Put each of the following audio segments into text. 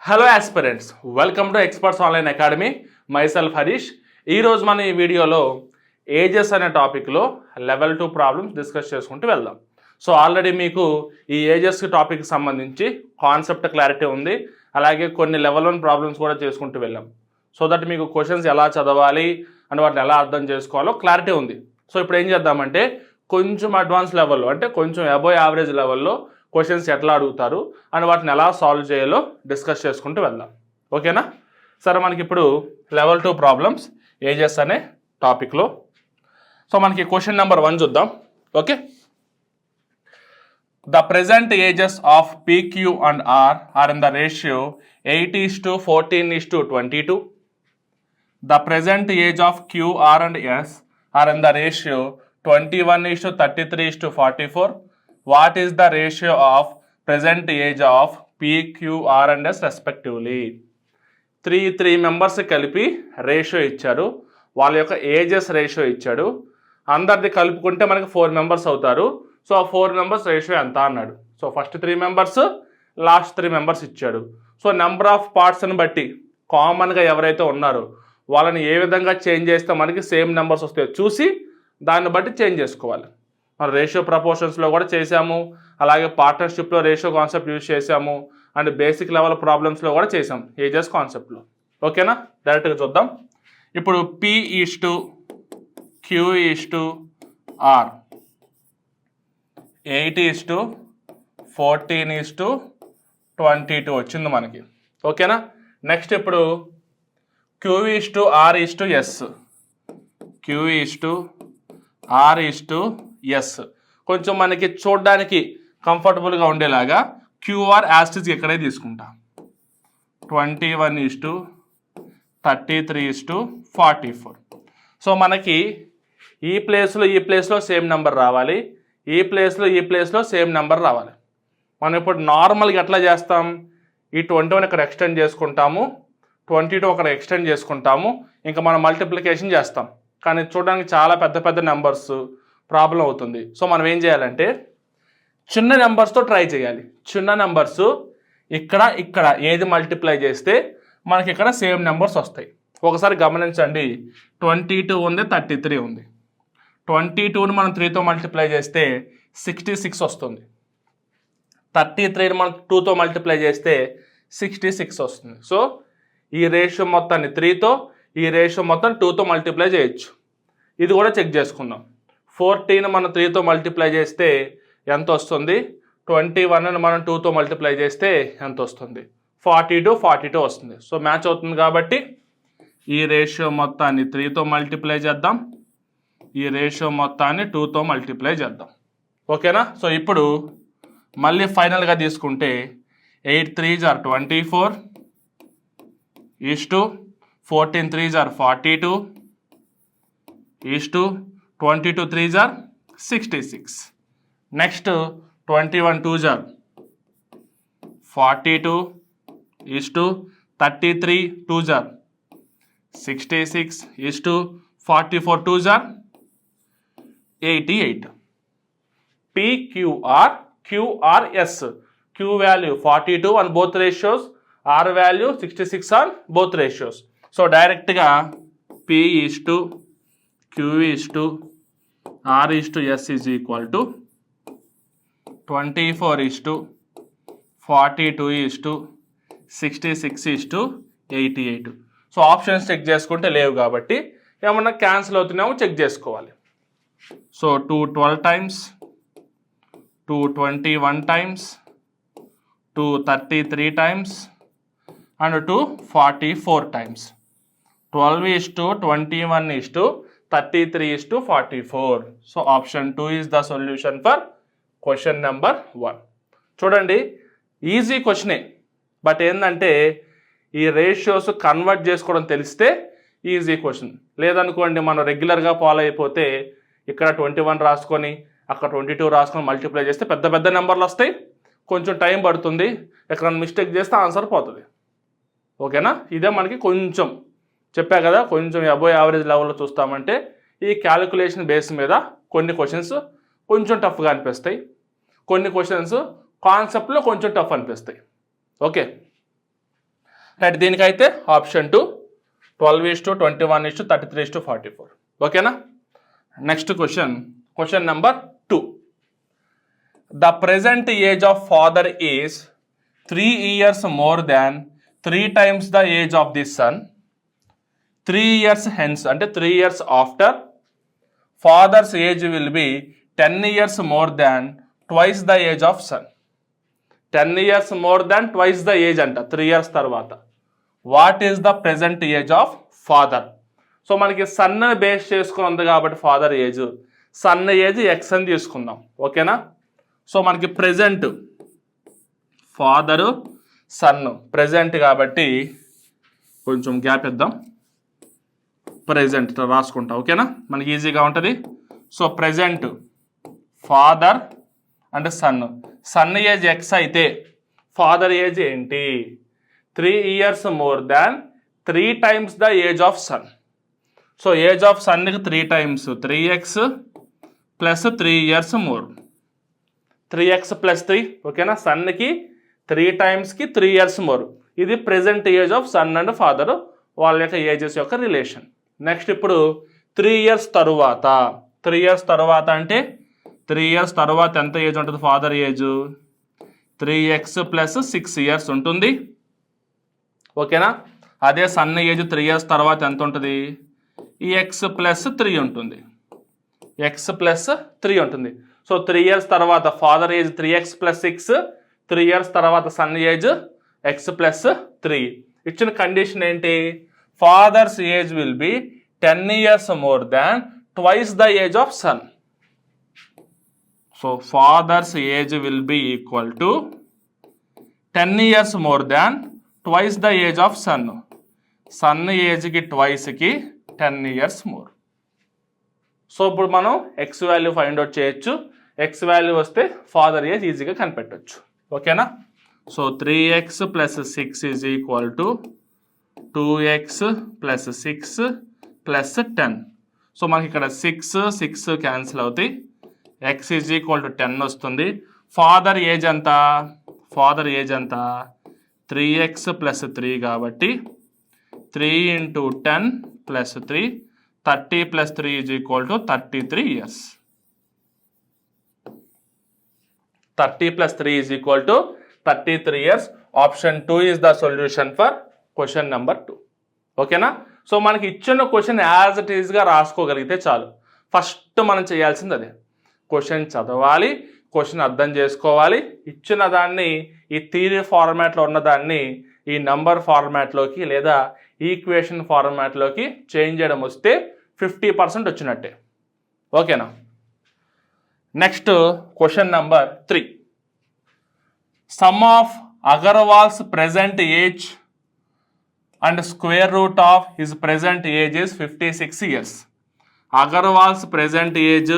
Hello aspirants, welcome to experts online academy. Myself Harish. ఈరోజు మనం ఈ వీడియోలో ఏజెస్ అనే టాపిక్లో లెవెల్ 2 ప్రాబ్లమ్స్ డిస్కస్ చేసుకుంటూ వెళ్దాం. సో ఆల్రెడీ మీకు ఈ ఏజెస్ టాపిక్కి సంబంధించి కాన్సెప్ట్ క్లారిటీ ఉంది, అలాగే కొన్ని లెవెల్ 1 ప్రాబ్లమ్స్ కూడా చేసుకుంటూ వెళ్ళాం. సో దట్ మీకు క్వశ్చన్స్ ఎలా చదవాలి అండ్ వాటిని ఎలా అర్థం చేసుకోవాలో క్లారిటీ ఉంది. సో ఇప్పుడు ఏం చేద్దామంటే కొంచెం అడ్వాన్స్ లెవెల్లో, అంటే కొంచెం అబోవ్ యావరేజ్ లెవెల్లో క్వశ్చన్స్ ఎట్లా అడుగుతారు అండ్ వాటిని ఎలా సాల్వ్ చేయాలో డిస్కస్ చేసుకుంటూ వెళ్దాం. ఓకేనా? సరే, మనకి ఇప్పుడు లెవెల్ 2 ప్రాబ్లమ్స్ ఏజెస్ అనే టాపిక్లో. సో మనకి క్వశ్చన్ నెంబర్ 1 చూద్దాం. Okay, the present ages of PQ and R are in the ratio 8:14:22. The present age of Q, R and S are in the ratio 21:33:44. What is the ratio of present age of P, Q, R and S respectively? Three members కలిపి ratio ఇచ్చారు, వాళ్ళ యొక్క ages ratio ఇచ్చాడు. అందరిది కలుపుకుంటే మనకి 4 members అవుతారు. So ఆ 4 మెంబర్స్ రేషియో ఎంత అన్నాడు. So first 3 members, last 3 members ఇచ్చాడు. సో నెంబర్ ఆఫ్ పార్ట్స్ని బట్టి కామన్గా ఎవరైతే ఉన్నారో వాళ్ళని ఏ విధంగా చేంజ్ చేస్తే మనకి సేమ్ నెంబర్స్ వస్తాయో చూసి దాన్ని బట్టి చేంజ్ చేసుకోవాలి. మనం రేషియో ప్రపోర్షన్స్లో కూడా చేసాము, అలాగే పార్ట్నర్షిప్లో రేషియో కాన్సెప్ట్ యూజ్ చేసాము, అండ్ బేసిక్ లెవెల్ ప్రాబ్లమ్స్లో కూడా చేసాం ఏజెస్ కాన్సెప్ట్లో. ఓకేనా? డైరెక్ట్గా చూద్దాం. ఇప్పుడు P/Q/R 8:14:22 వచ్చింది మనకి. ఓకేనా? నెక్స్ట్ ఇప్పుడు Q/R/S Q/R/S కొంచెం మనకి చూడడానికి కంఫర్టబుల్గా ఉండేలాగా QR యాస్టిస్ ఇక్కడే తీసుకుంటా. 21:33:44. సో మనకి ఈ ప్లేస్లో సేమ్ నెంబర్ రావాలి, ఈ ప్లేస్లో సేమ్ నెంబర్ రావాలి. మనం ఇప్పుడు నార్మల్గా ఎట్లా చేస్తాం, ఈ 21 ఇక్కడ ఎక్స్టెండ్ చేసుకుంటాము, 22 అక్కడ ఎక్స్టెండ్ చేసుకుంటాము, ఇంకా మనం మల్టిప్లికేషన్ చేస్తాం. కానీ చూడడానికి చాలా పెద్ద పెద్ద నెంబర్స్ ప్రాబ్లం అవుతుంది. సో మనం ఏం చేయాలంటే చిన్న నెంబర్స్తో ట్రై చేయాలి. చిన్న నెంబర్స్ ఇక్కడ ఏది మల్టిప్లై చేస్తే మనకి ఇక్కడ సేమ్ నెంబర్స్ వస్తాయి. ఒకసారి గమనించండి, 22 ఉంది, 33 ఉంది. 22ని మనం 3తో మల్టిప్లై చేస్తే 66 వస్తుంది. 33ని మనం 2తో మల్టిప్లై చేస్తే 66 వస్తుంది. సో ఈ రేషియో మొత్తాన్ని 3తో, ఈ రేషియో మొత్తం 2తో మల్టిప్లై చేయొచ్చు. ఇది కూడా చెక్ చేసుకుందాం. 14 మనం 3తో మల్టిప్లై చేస్తే ఎంత వస్తుంది, 21ని మనం 2తో మల్టిప్లై చేస్తే ఎంత వస్తుంది, 42 వస్తుంది. సో మ్యాచ్ అవుతుంది కాబట్టి ఈ రేషియో మొత్తాన్ని 3తో మల్టిప్లై చేద్దాం, ఈ రేషియో మొత్తాన్ని 2తో మల్టిప్లై చేద్దాం. ఓకేనా? సో ఇప్పుడు మళ్ళీ ఫైనల్గా తీసుకుంటే 8 3s are 24 14 3s are 42 22 3s are 66. Next 21 2s are 42 33 2s are 66 44 2s are 88. PQRS, Q value 42 on both ratios, R value 66 on both ratios. So డైరెక్ట్గా P/Q/R/S is equal to 24:42:66:88. So options check చేసుకుంటే లేవు కాబట్టి ఏమన్నా cancel అవుతున్నామో check చేసుకోవాలి. So 212 times, 221 times, 233 times and 244 times. 12:21:33:44. So option 2 is the solution for question number 1. చూడండి, easy క్వశ్చనే, but ఏంటంటే ఈ రేషియోస్ కన్వర్ట్ చేసుకోవడం తెలిస్తే ఈజీ క్వశ్చన్. లేదనుకోండి, మనం రెగ్యులర్గా ఫాలో అయిపోతే ఇక్కడ 21 రాసుకొని అక్కడ 22 రాసుకొని మల్టిప్లై చేస్తే పెద్ద పెద్ద నెంబర్లు వస్తాయి, కొంచెం టైం పడుతుంది, ఎక్కడైనా మిస్టేక్ చేస్తే ఆన్సర్ పోతుంది. ఓకేనా? ఇదే మనకి కొంచెం చెప్పా కదా, కొంచెం అబోవ్ యావరేజ్ లెవెల్లో చూస్తామంటే ఈ క్యాలిక్యులేషన్ బేస్ మీద కొన్ని క్వశ్చన్స్ కొంచెం టఫ్గా అనిపిస్తాయి, కొన్ని క్వశ్చన్స్ కాన్సెప్ట్లో కొంచెం టఫ్ అనిపిస్తాయి. ఓకే, రైట్, దీనికైతే ఆప్షన్ 2 12:21:33:44. ఓకేనా. Next question number 2. The present age of father is 3 years more than 3 times the age of the son. 3 years hence, అంటే 3 years after, father's age will be 10 years more than twice the age of son. 10 years more than twice the age అంట 3 years తర్వాత. What is the present age of father? So మనకి sun base చేసుకుని ఉంది కాబట్టి father age, sun age X అని తీసుకుందాం. ఓకేనా. So మనకి ప్రెజెంట్ ఫాదరు సన్ ప్రెజెంట్ కాబట్టి కొంచెం గ్యాప్ ఇద్దాం, ప్రెజెంట్ రాసుకుంటాం. ఓకేనా, మనకి ఈజీగా ఉంటుంది. సో ప్రెజెంట్ ఫాదర్ అంటే సన్ ఏజ్ ఎక్స్ అయితే ఫాదర్ ఏజ్ ఏంటి? 3 years more than 3 times the age of son. So age of సన్కి 3 times 3x plus 3 years more, 3x plus 3. ఓకేనా, సన్కి 3 timesకి 3 years more. ఇది present age of son and father, వాళ్ళ యొక్క ages యొక్క రిలేషన్. నెక్స్ట్ ఇప్పుడు 3 years తరువాత, 3 years తరువాత అంటే 3 years తరువాత ఎంత ఏజ్ ఉంటుంది? Father age 3x plus 6 years ఉంటుంది. ఓకేనా, అదే సన్ ఏజ్ 3 years తర్వాత ఎంత ఉంటుంది? ఈ ఎక్స్ ప్లస్ 3 ఉంటుంది, ఎక్స్ ప్లస్ 3 ఉంటుంది. సో 3 years తర్వాత father age 3x plus 6, 3 years తర్వాత సన్ ఏజ్ ఎక్స్ ప్లస్ 3. ఇచ్చిన కండిషన్ ఏంటి? Father's age will be 10 years more than twice the age of son. So father's age will be equal to 10 years more than twice the age of son. Son ఏజ్కి ట్వైస్కి 10 years more. So ఇప్పుడు మనం x value find out చేయొచ్చు. X value వస్తే father age ఈజీగా కనిపెట్టవచ్చు. ఓకేనా. So 3x plus 6 is equal to 2x plus 6 plus 10. So మనకి ఇక్కడ 6 క్యాన్సిల్ అవుతాయి, ఎక్స్ ఈజ్ ఈక్వల్ టు 10 వస్తుంది. ఫాదర్ ఏజ్ ఎంత? ఫాదర్ ఏజ్ ఎంత? 3x ప్లస్ 3 కాబట్టి 3 into 10 plus 3, 30 plus 3 is equal to 33 years. 30 plus 3 is equal to 33 years. Option 2 is the solution for question number 2. ఓకేనా. So మనకి ఇచ్చిన question as it ఈస్గా రాసుకోగలిగితే చాలు. First మనం చేయాల్సింది అదే, క్వశ్చన్ చదవాలి, క్వశ్చన్ అర్థం చేసుకోవాలి, ఇచ్చిన దాన్ని ఈ థియరీ ఫార్మాట్లో ఉన్నదాన్ని ఈ నంబర్ ఫార్మాట్లోకి లేదా ఈక్వేషన్ ఫార్మాట్లోకి చేంజ్ చేయడం వస్తే 50% వచ్చినట్టే. ఓకేనా. Next question number 3. Sum of Agarwal's present age and square root of his present age is 56 years. Agarwal's present age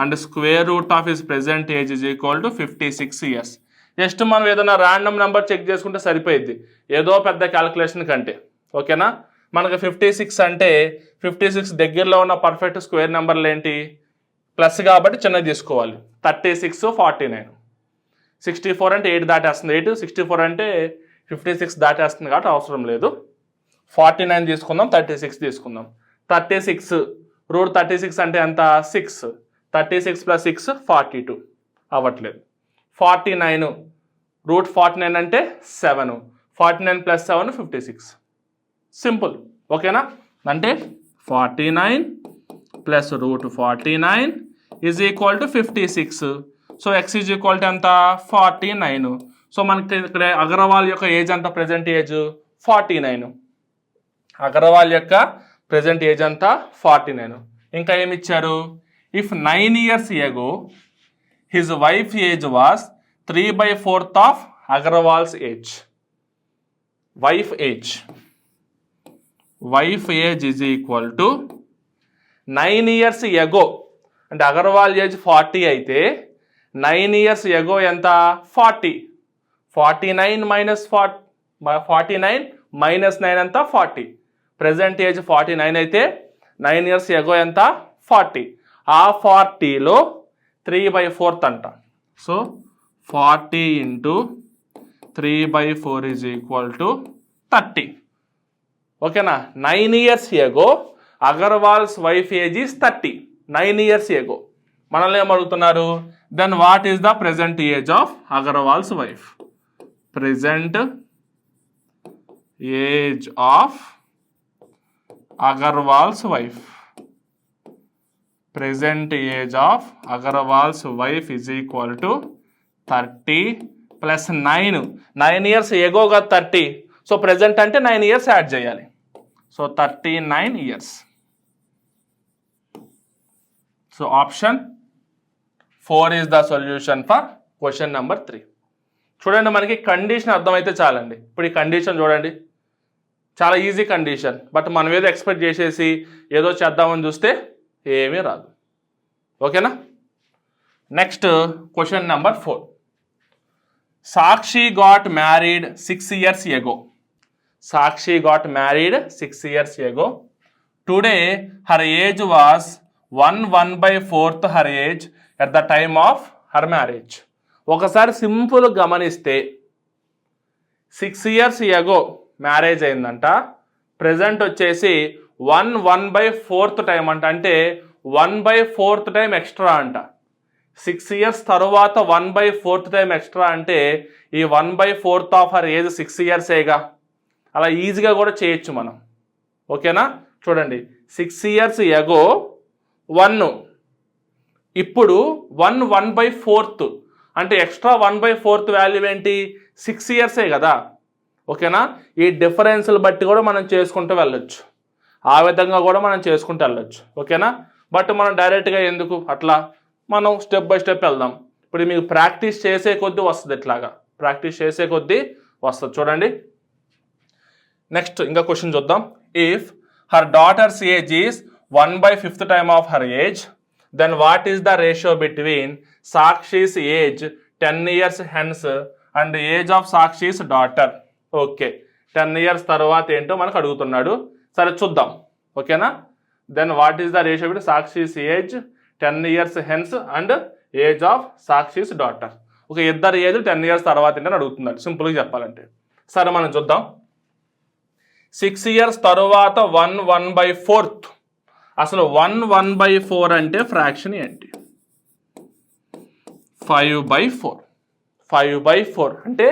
and square root of his present age is equal to 56 years. Just మనం ఏదైనా random number check చేసుకుంటే సరిపోయిద్ది, ఏదో పెద్ద calculation కంటే. ఓకేనా. మనకు 56 అంటే 56 దగ్గరలో ఉన్న పర్ఫెక్ట్ స్క్వేర్ నెంబర్లు ఏంటి? ప్లస్ కాబట్టి చిన్నది తీసుకోవాలి. 36, 49. 64 అంటే 8 దాటేస్తుంది, 8. 64 అంటే 56 దాటేస్తుంది కాబట్టి అవసరం లేదు. 49 తీసుకుందాం, 36 తీసుకుందాం. 36 రూట్ 36 అంటే ఎంత? 6. 36 ప్లస్ 6 42 అవ్వట్లేదు. 49 రూట్ 49 అంటే 7. 49 ప్లస్ 7 56. సింపుల్. ఓకేనా. అంటే 49 plus root 49 is equal to 56. So X is equal to ఎంత? 49. సో మనకి ఇక్కడ అగర్వాల్ యొక్క ఏజ్ ఎంత? Present age 49. అగర్వాల్ యొక్క ప్రెజెంట్ ఏజ్ అంత 49. ఇంకా ఏమి ఇచ్చారు? If 9 years ago his wife age was 3/4 of Agarwal's age. Wife age is equal to 9 years ago అంటే అగర్వాల్ ఏజ్ 40 అయితే 9 years ago ఎంత? 40. 49 మైనస్ 49 మైనస్ 9 ఎంత? 40. ప్రెజెంట్ ఏజ్ 49 అయితే 9 years ago ఎంత? 40. ఆ 40లో 3/4 అంట. So 40 into 3/4 is equal to 30. ఓకేనా, 9 years ago Agarwal's wife age is 30. 9 years ago. మనల్ని ఏమడుగుతున్నారు, then what is the present age of Agarwal's wife? Present age of Agarwal's wife. Present age of Agarwal's wife is equal to 30 plus 9. 9 years ఎగోగా 30. So present అంటే 9 years add చేయాలి. So 39 years. So option 4 is the solution for question number 3. చూడండి, మనకి condition అర్థమైతే చాలండి. ఇప్పుడు ఈ condition చూడండి, చాలా ఈజీ కండిషన్. బట్ మనం ఏదో ఎక్స్పెక్ట్ చేసేసి ఏదో చేద్దామని చూస్తే ఏమీ రాదు. ఓకేనా. Next question number 4. Sakshi got married 6 years ago. Sakshi got married 6 years ago. Today her age was 1/4 her age at the time of her marriage. ఒకసారి సింపుల్ గమనిస్తే 6 years ago మ్యారేజ్ అయిందంట, ప్రెజెంట్ వచ్చేసి 1/4 టైం అంట, అంటే 1/4 time extra అంట. 6 years తర్వాత 1/4 time extra అంటే ఈ 1/4 ఆఫ్ హర్ ఏజ్ 6 years ఏగా. అలా ఈజీగా కూడా చేయొచ్చు మనం. ఓకేనా, చూడండి 6 years ఎగో 1, ఇప్పుడు 1/4 అంటే ఎక్స్ట్రా 1/4 వాల్యూ ఏంటి, 6 years కదా. ఓకేనా, ఈ డిఫరెన్స్లు బట్టి కూడా మనం చేసుకుంటూ వెళ్ళొచ్చు, ఆ విధంగా కూడా మనం చేసుకుంటూ వెళ్ళొచ్చు. ఓకేనా, బట్ మనం డైరెక్ట్గా ఎందుకు, అట్లా మనం స్టెప్ బై స్టెప్ వెళ్దాం. ఇప్పుడు మీకు ప్రాక్టీస్ చేసే కొద్దీ వస్తుంది, ఇట్లాగా ప్రాక్టీస్ చేసే కొద్దీ వస్తుంది. చూడండి, నెక్స్ట్ ఇంకా క్వశ్చన్ చూద్దాం. If her daughter's age is 1/5 time of her age, then what is the ratio between Sakshi's age 10 years hence and age of Sakshi's daughter? Okay, 10 years తర్వాత ఏంటో మనకు అడుగుతున్నాడు. సరే చూద్దాం. ఓకేనా, then what is the ratio between Sakshi's age 10 years hence and age of Sakshi's daughter? ఒక ఇద్దరు age 10 years తర్వాత ఏంటని అడుగుతున్నాడు, సింపుల్గా చెప్పాలంటే. సరే మనం చూద్దాం. 6 years తరువాత 1/4. అసలు 1/4 అంటే ఫ్రాక్షన్ ఏంటి? 5/4. 5/4 అంటే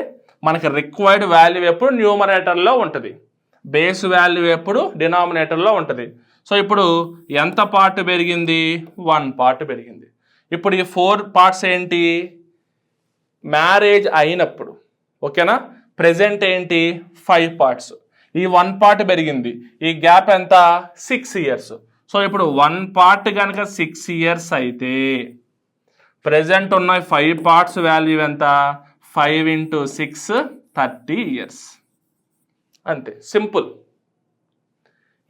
మనకి రిక్వైర్డ్ వాల్యూ ఎప్పుడు న్యూమరేటర్లో ఉంటుంది, బేస్ వాల్యూ ఎప్పుడు డినామినేటర్లో ఉంటుంది. సో ఇప్పుడు ఎంత పార్ట్ పెరిగింది? 1 part పెరిగింది. ఇప్పుడు ఈ 4 parts ఏంటి? మ్యారేజ్ అయినప్పుడు. ఓకేనా, ప్రెజెంట్ ఏంటి? 5 parts. ఈ 1 part పెరిగింది, ఈ గ్యాప్ ఎంత? 6 years. సో ఇప్పుడు 1 part కనుక 6 years అయితే ప్రెజెంట్ ఉన్న 5 parts వాల్యూ ఎంత? 5 × 6 30 years. అంతే, సింపుల్.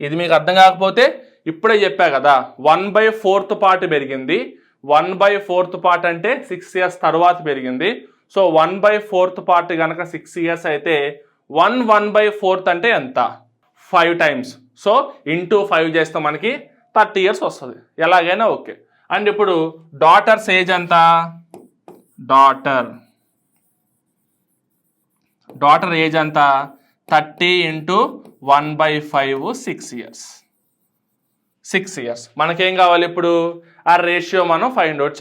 ఇది మీకు అర్థం కాకపోతే ఇప్పుడే చెప్పా కదా, 1/4 part పెరిగింది. 1/4 part అంటే 6 years తర్వాత పెరిగింది. సో 1/4 part కనుక 6 years అయితే 1/4 అంటే ఎంత? 5 times. సో ఇంటూ 5 చేస్తే మనకి 30 years వస్తుంది, ఎలాగైనా ఓకే. అండ్ ఇప్పుడు డాటర్స్ ఏజ్ ఎంత? డాటర్ ఏజ్ ఎంత? 30 × 1/5 6 years. 6 years. మనకేం కావాలి ఇప్పుడు? ఆ రేషియో మనం ఫైండ్ అవుట్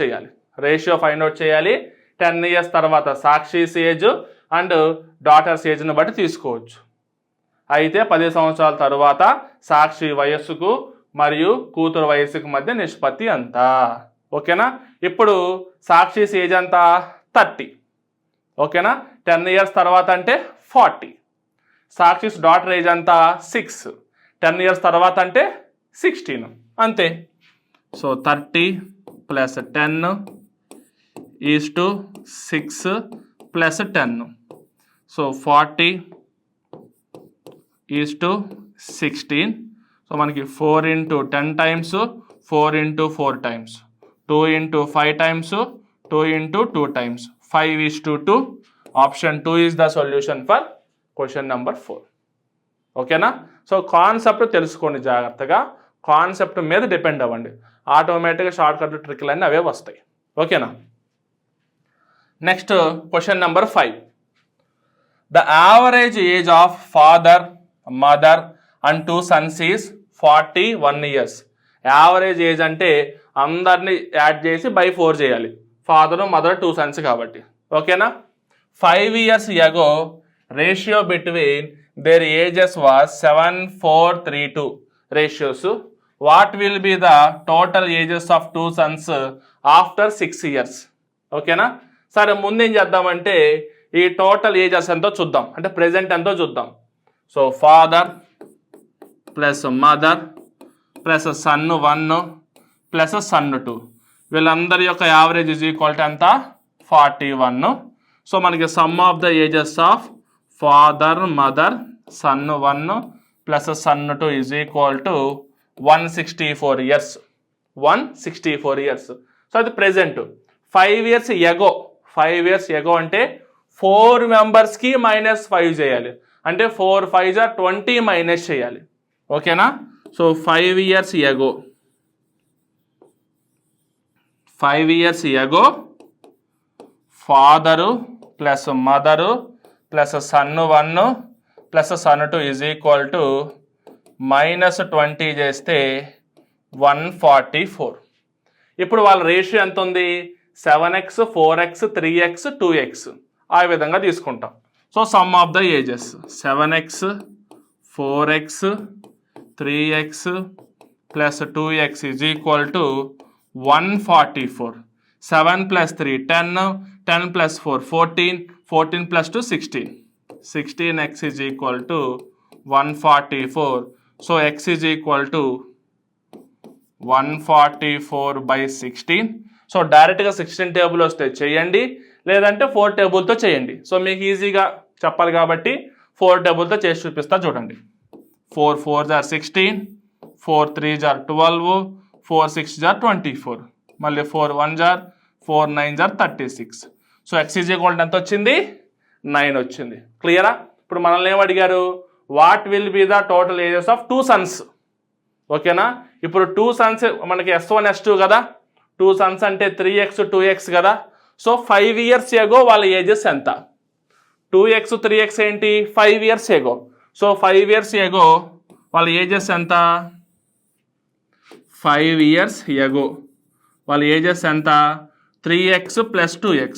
చేయాలి. 10 years తర్వాత సాక్షిస్ ఏజ్ అండ్ డాటర్స్ ఏజ్ని బట్టి తీసుకోవచ్చు. అయితే 10 సంవత్సరాల తర్వాత సాక్షి వయస్సుకు మరియు కూతురు వయస్సుకు మధ్య నిష్పత్తి ఎంత? ఓకేనా, ఇప్పుడు సాక్షిస్ ఏజ్ ఎంత? 30. ఓకేనా, 10 years తర్వాత అంటే 40. సాక్షిస్ డాటర్ ఏజ్ ఎంత? 6. 10 years తర్వాత అంటే 16. అంతే. సో 30 + 10 = 6 + 10. సో 40 16. సో మనకి 4 × 10 times, 4 × 4 times, 2 × 5 times, 2 × 2 times, 5:2. Option 2 is the solution for question number 4. ఓకేనా. సో కాన్సెప్ట్ తెలుసుకోండి జాగ్రత్తగా, కాన్సెప్ట్ మీద డిపెండ్ అవ్వండి, ఆటోమేటిక్గా షార్ట్ కట్ ట్రిక్లు అన్నీ అవే వస్తాయి. ఓకేనా. Next question number 5. The average age of father mother and 2 sons is 41 years. Average age అంటే అందరినీ యాడ్ చేసి బై 4 చేయాలి, ఫాదర్ మదర్ 2 sons కాబట్టి. ఓకేనా? 5 years ago ratio between there ages was 7:4:3:2 ratios. What will be the total ages of 2 sons after 6 years? ఓకేనా? సరే, ముందేం చేద్దామంటే ఈ టోటల్ ఏజెస్ ఎంతో చూద్దాం, అంటే ప్రెజెంట్ ఎంతో చూద్దాం. So father plus mother plus son 1 plus son 2 వీళ్ళందరి యొక్క యావరేజ్ ఈజ్ ఈక్వల్ టు ఎంత? 41. సో మనకి sum of the ages of father mother son 1 plus son 2 is equal to 164 years. 164 years. So అది present. 5 years ago, 5 years ago అంటే 4 మెంబర్స్కి -5 చేయాలి, అంటే 4 5 20 minus చేయాలి. ఓకేనా? So 5 years ago, 5 years ago father plus mother plus son 1 plus son 2 is equal to -20 చేస్తే 144. ఇప్పుడు వాళ్ళ రేషియో ఎంత ఉంది? 7x 4x 3x 2x ఆ విధంగా తీసుకుంటాం. So some of the ages 7x 4x 3x plus 2x is equal to 144. 7 + 3 10, 10 + 4 14, 14 + 2 16. 16x is equal to 144. So x is equal to 144/16. So డైరెక్ట్గా 16 table వస్తే చేయండి, లేదంటే 4 టేబుల్తో చేయండి. సో మీకు ఈజీగా చెప్పాలి కాబట్టి 4 టేబుల్తో చేసి చూపిస్తా చూడండి. 4 4s are 16, 4 3s are 12, 4 6s are 24, మళ్ళీ 4 1s are 4 9s are 36. So x is equal ఎంత వచ్చింది? 9 వచ్చింది. క్లియరా? ఇప్పుడు మనల్ని ఏం అడిగారు? What will be the total ages of 2 sons. ఓకేనా? ఇప్పుడు 2 sons మనకి S1 S2 కదా, 2 sons అంటే 3x 2x కదా. సో 5 years ago వాళ్ళ ఏజెస్ ఎంత? 2x 3x ఏంటి? 5 years ago. So 5 years ago వాళ్ళ ఏజెస్ ఎంత? 5 years ago వాళ్ళ ఏజెస్ ఎంత? 3x + 2x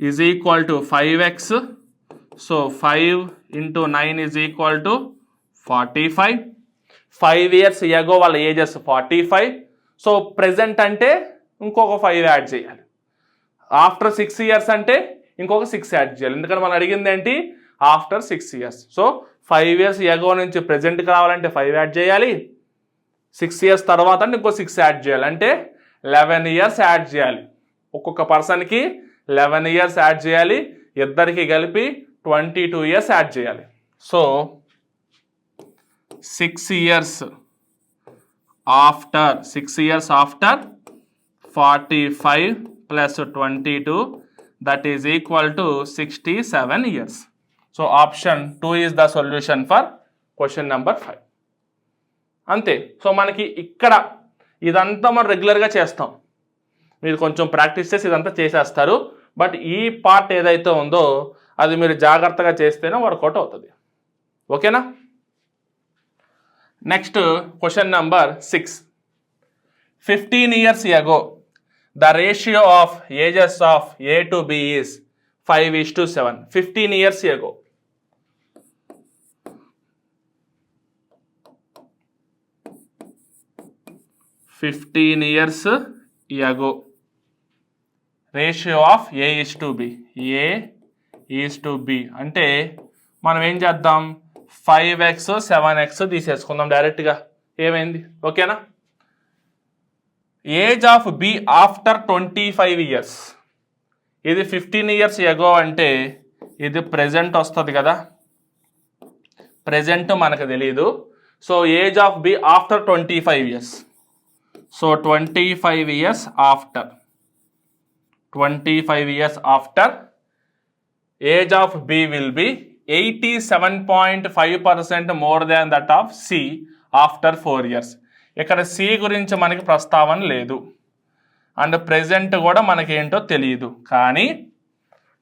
is equal to 5x. So 5 × 9 is equal to 45. 5 years ago వాళ్ళ ఏజెస్ 45. సో ప్రెజెంట్ అంటే ఇంకొక 5 యాడ్ చేయాలి, ఆఫ్టర్ 6 years అంటే ఇంకొక 6 యాడ్ చేయాలి, ఎందుకంటే మనం అడిగింది ఏంటి? After 6 years. So 5 years ago నుంచి ప్రెజెంట్కి రావాలంటే 5 యాడ్ చేయాలి, 6 years తర్వాత అంటే ఇంకో 6 యాడ్ చేయాలి, అంటే 11 years యాడ్ చేయాలి. ఒక్కొక్క పర్సన్కి 11 years యాడ్ చేయాలి, ఇద్దరికి కలిపి 22 years యాడ్ చేయాలి. So 6 years after 45 plus 22, that is equal to 67 years. So option 2 is the solution for question number 5. అంతే. సో మనకి ఇక్కడ ఇదంతా మనం రెగ్యులర్గా చేస్తాం, మీరు కొంచెం ప్రాక్టీస్ చేసి ఇదంతా చేసేస్తారు. బట్ ఈ పార్ట్ ఏదైతే ఉందో అది మీరు జాగ్రత్తగా చేస్తేనే వర్కౌట్ అవుతుంది. ఓకేనా? Next question number 6. 15 years ago the ratio of ages of A to B is 5:7. 15 years ago. 15 years ago ratio of A is to B. A is to B అంటే మనం ఏం చేద్దాం? 5x 7x తీసేసుకుందాం డైరెక్ట్గా. ఏమైంది? ఓకేనా? Age of B after 25 years. ఇది 15 years ago అంటే ఇది ప్రెజెంట్ వస్తుంది కదా, ప్రెజెంట్ మనకు తెలియదు. So age of B after 25 years. So 25 years after, 25 years after, age of B will be 87.5% more than that of C after 4 years. ఇక్కడ C గురించి మనకి ప్రస్తావన లేదు, అండ్ ప్రెజెంట్ కూడా మనకి ఏంటో తెలియదు. కానీ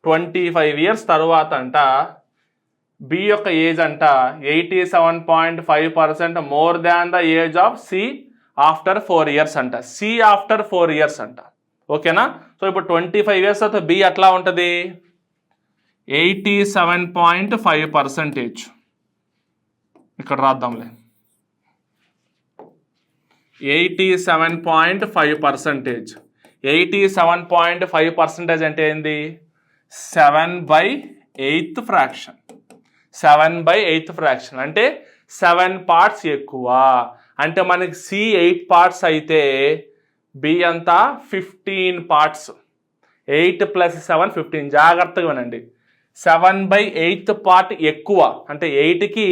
25 years తర్వాత అంట బి యొక్క ఏజ్ అంట 87.5% more than the age of C after 4 years అంట. సి ఆఫ్టర్ 4 years అంట. ఓకేనా? సో ఇప్పుడు 25 years తర్వాత బి ఎట్లా ఉంటుంది? 87.5%. ఇక్కడ రాద్దాంలే. 87.5%. 87.5% అంటే ఏంది? 7/8 ఫ్రాక్షన్. 7/8 ఫ్రాక్షన్ అంటే 7 parts ఎక్కువ. అంటే మనకి సి 8 parts అయితే బి అంతా 15 parts. 8 + 7 15. జాగ్రత్తగా వినండి. 7/8 part ఎక్కువ అంటే 8కి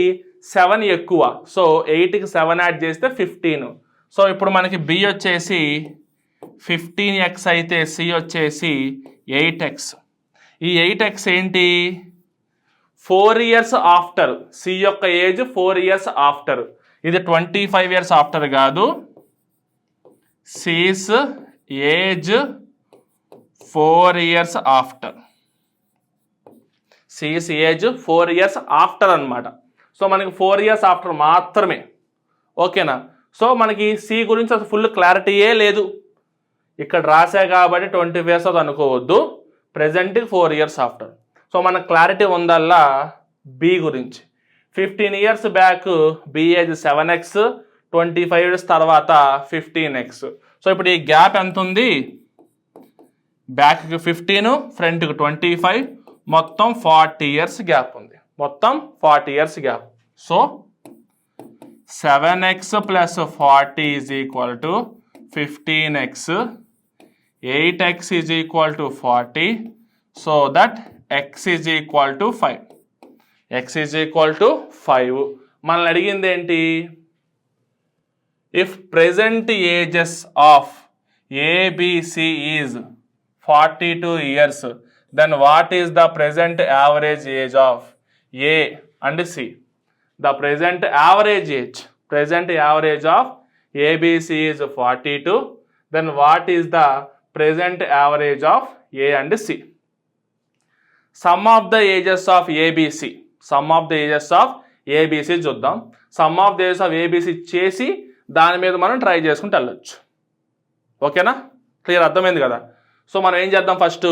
7 ఎక్కువ. సో 8కి 7 యాడ్ చేస్తే 15. సో ఇప్పుడు మనకి బి వచ్చేసి 15x అయితే సి వచ్చేసి 8x. ఈ 8x ఏంటి? 4 years ఆఫ్టర్. సి యొక్క ఏజ్ 4 years ఆఫ్టర్. ఇది 25 years ఆఫ్టర్ కాదు. C's age 4 years after. C's age 4 years after అనమాట. సో మనకి 4 years ఆఫ్టర్ మాత్రమే. ఓకేనా? సో మనకి సి గురించి అసలు ఫుల్ క్లారిటీయే లేదు. ఇక్కడ రాసా కాబట్టి 25 years అనుకోవద్దు. Present 4 years after. సో మనకు క్లారిటీ ఉందల్లా బి గురించి. 15 years back B age 7x, 25 years తర్వాత 15x. సో ఇప్పుడు ఈ గ్యాప్ ఎంత ఉంది? బ్యాక్కి 15, ఫ్రంట్కి 25, మొత్తం 40 years గ్యాప్ ఉంది. మొత్తం 40 years gap. So 7x + 40 = 15x. 8x = 40. So that x = 5. x = 5. మనల్ని అడిగింది ఏంటి? If present ages of A B C is 42 years, then what is the present average age of A and C? The present average of ABC is 42. Then what is the present average of A and C? Sum of the ages of ABC. Sum of the ages of ABC చూద్దాం. Sum of the ages of ABC చేసి దాని మీద మనం try చేసుకుంటూ వెళ్ళొచ్చు. ఓకేనా? Clear, అర్థమైంది కదా? సో మనం ఏం చేద్దాం? ఫస్ట్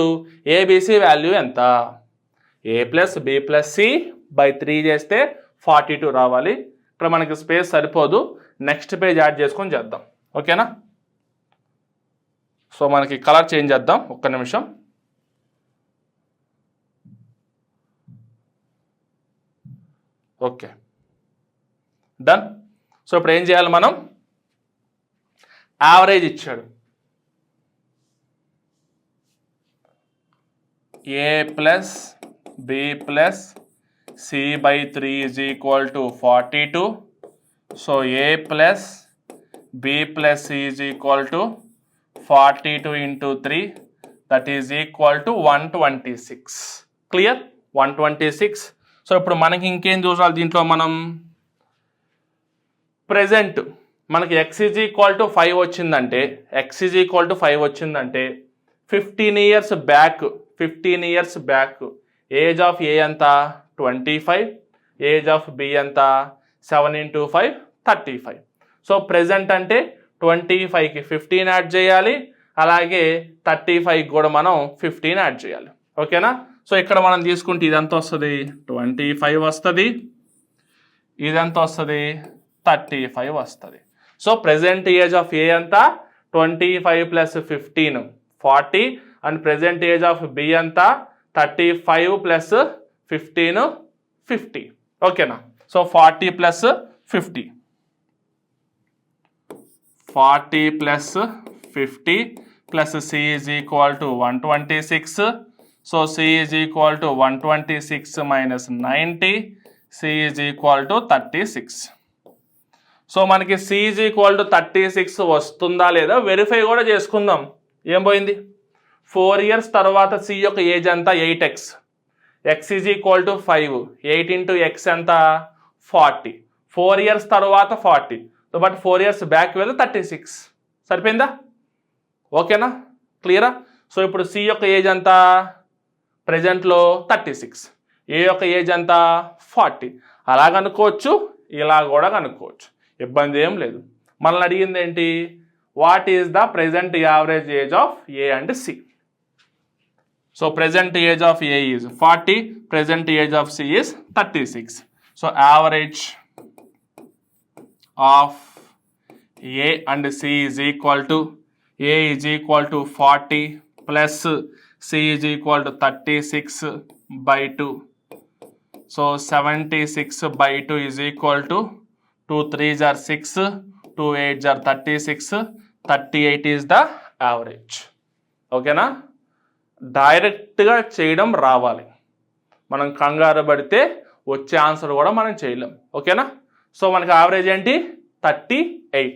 ఏబిసి వాల్యూ ఎంత? A + B + C/3 చేస్తే 42 రావాలి. ఇక్కడ మనకి స్పేస్ సరిపోదు. నెక్స్ట్ పేజ్ యాడ్ చేసుకొని చేద్దాం. ఓకేనా? సో మనకి కలర్ చేంజ్ చేద్దాం. ఒక్క నిమిషం. Okay, done. సో ఇప్పుడు ఏం చేయాలి మనం? యావరేజ్ ఇచ్చాడు. A + B + C/3 = 42. So A + B + C = 42 × 3, that is equal to 126. Clear? 126. So ఇప్పుడు మనకి ఇంకేం చూసాలి దీంట్లో? మనం ప్రెజెంట్ మనకి x = 5 వచ్చిందంటే, x = 5 వచ్చిందంటే 15 years back age of A ఎంత? 25. ఏజ్ ఆఫ్ బి ఎంత? 7 × 5 35. సో ప్రెజెంట్ అంటే 25కి 15 యాడ్ చేయాలి, అలాగే 35కి కూడా మనం 15 యాడ్ చేయాలి. ఓకేనా? సో ఇక్కడ మనం తీసుకుంటే ఇదంతా వస్తుంది 25 వస్తుంది, ఇదంతా వస్తుంది 35 వస్తుంది. So present age of A ఎంత? 25 + 15 40. And present age of B ఎంత? 35 + 15 50. ఓకేనా? So 40 + 50. 40 + 50 + C = 126. So C = 126 - 90. C = 36. So మనకి C = 36 వస్తుందా లేదా వెరిఫై కూడా చేసుకుందాం. ఏం పోయింది? 4 years తర్వాత C యొక్క ఏజ్ ఎంత? 8x. x = 5. 8 × x ఎంత? 40. 4 years తర్వాత 40. సో బట్ 4 years బ్యాక్ వెళ్తే 36. సరిపోయిందా? ఓకేనా? క్లియరా? సో ఇప్పుడు C యొక్క ఏజ్ ఎంత? ప్రజెంట్లో 36, ఏ యొక్క ఏజ్ ఎంత 40. అలా కనుక్కోవచ్చు, ఇలా కూడా కనుక్కోవచ్చు, ఇబ్బంది ఏం లేదు. మనల్ని అడిగింది ఏంటి, what is the present average age of A and C. So present age of A is 40, present age of C is 36. So average of A and C is equal to, A is equal to 40 plus C is equal to 36/2. So 76/2 is equal to 2 3s are 6, 2 8s are 36, 38 is the average. ఓకేనా, డైరెక్ట్గా చేయడం రావాలి, మనం కంగారు పడితే వచ్చే answer కూడా మనం చేయలేం. ఓకేనా, సో మనకి యావరేజ్ ఏంటి 38.